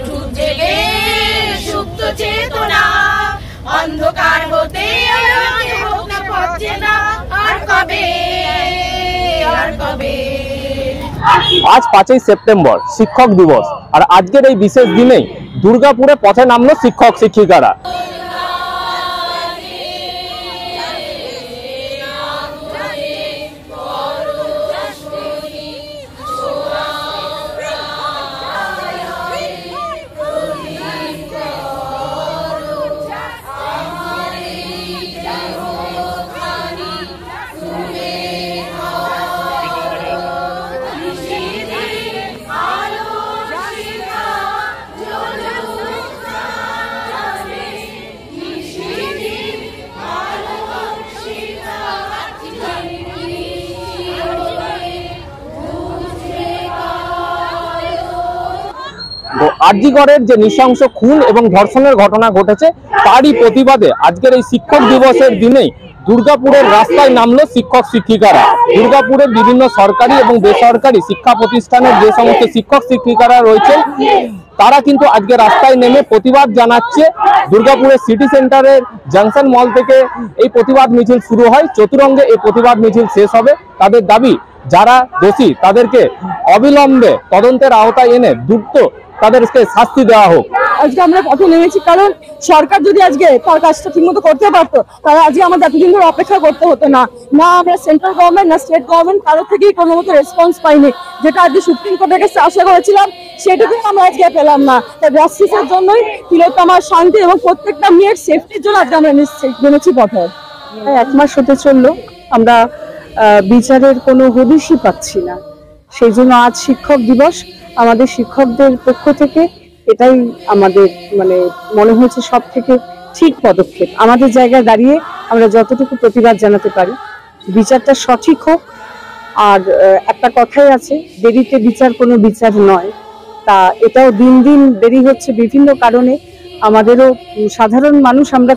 ঠুক জেগে সুপ্ত চেতনা অন্ধকার হতে হোক না পথে না আর কবে আর কবে। আজ 5ই সেপ্টেম্বর শিক্ষক দিবস, আর আজকের এই বিশেষ দিনেই দুর্গাপুরে পথে নামলো শিক্ষক শিক্ষিকারা। আরজিকরের যে নৃশংস খুন এবং ধর্ষণের ঘটনা ঘটেছে তারই প্রতিবাদে আজকের এই শিক্ষক দিবসের দিনেই দুর্গাপুরের রাস্তায় নামলো শিক্ষক শিক্ষিকারা। দুর্গাপুরের বিভিন্ন সরকারি এবং বেসরকারি শিক্ষা প্রতিষ্ঠানের যে সমস্ত শিক্ষক শিক্ষিকারা রয়েছেন তারা কিন্তু আজকে রাস্তায় নেমে প্রতিবাদ জানাচ্ছে। দুর্গাপুরের সিটি সেন্টারের জাংশন মল থেকে এই প্রতিবাদ মিছিল শুরু হয়, চতুরঙ্গে এই প্রতিবাদ মিছিল শেষ হবে। তাদের দাবি যারা দোষী তাদেরকে অবিলম্বে তদন্তের আওতায় এনে দ্রুত তাদেরকে শাস্তি দেওয়া হোক। আজকে আমরা পথে নেমেছি কারণ সরকার যদি আজকে তার কাজটা ঠিকমতো করতে পারতো তাহলে আজকে আমাদের এতদিন ধরে অপেক্ষা করতে হতো না। না আমরা সেন্ট্রাল গভর্নমেন্ট না স্টেট গভর্নমেন্ট কারোর থেকেই কোনো মতো রেসপন্স পাইনি, যেটা আজকে সুপ্রিম কোর্টের কাছে আশা করেছিলাম সেটুকু আমরা আজকে পেলাম না। তাই জাস্টিসের জন্যই তিলোত্তমার শান্তি এবং প্রত্যেকটা মেয়ের সেফটির জন্য আজকে আমরা নেমেছি পথে। 1 মাস হতে চললো আমরা বিচারের কোনো হদিশই পাচ্ছি না, সেই জন্য আজ শিক্ষক দিবস। আমাদের শিক্ষকদের পক্ষ থেকে এটাই আমাদের মনে হয়েছে সব থেকে ঠিক পদক্ষেপ। আমাদের জায়গায় দাঁড়িয়ে আমরা যতটুকু প্রতিবাদ জানাতে পারি বিচারটা সঠিক হোক। আর একটা কথাই আছে, দেরিতে বিচার কোনো বিচার নয়। তা এটাও দিন দিন দেরি হচ্ছে বিভিন্ন কারণে। আমাদেরও সাধারণ মানুষ আমরা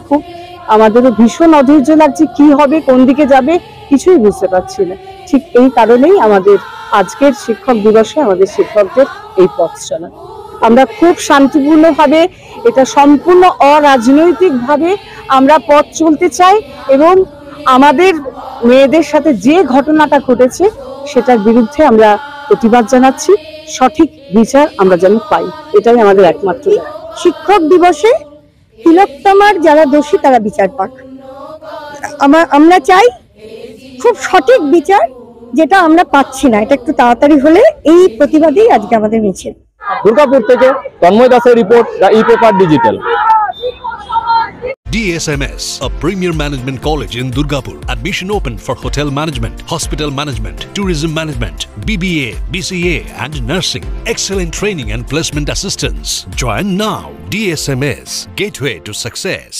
আমাদেরও ভীষণ অধৈর্য লাগছে, কি হবে কোন দিকে যাবে কিছুই বুঝতে পারছি না। ঠিক এই কারণেই আমাদের আজকের শিক্ষক দিবসে আমাদের শিক্ষকদের এই পথ চলা। আমরা খুব শান্তিপূর্ণভাবে, এটা সম্পূর্ণ অরাজনৈতিক ভাবে আমরা পথ চলতে চাই এবং আমাদের মেয়েদের সাথে যে ঘটনাটা ঘটেছে সেটার বিরুদ্ধে আমরা প্রতিবাদ জানাচ্ছি। সঠিক বিচার আমরা যেন পাই, এটাই আমাদের একমাত্র। শিক্ষক দিবসে তিলোত্তমার যারা দোষী তারা বিচার পাক। আমরা চাই খুব সঠিক বিচার, যেটা আমরা পাচ্ছি না। এটা একটু তাড়াতাড়ি হলে এই প্রতিবাদেই আজকে আমাদের মিছিল। দুর্গাপুর থেকে তন্ময় দাসের report, the e-paper digital. DSMS, a premier management college in Durgapur. Admission open for hotel management, hospital management, tourism management, BBA, BCA and nursing. Excellent training and placement assistance. Join now. DSMS, gateway to success.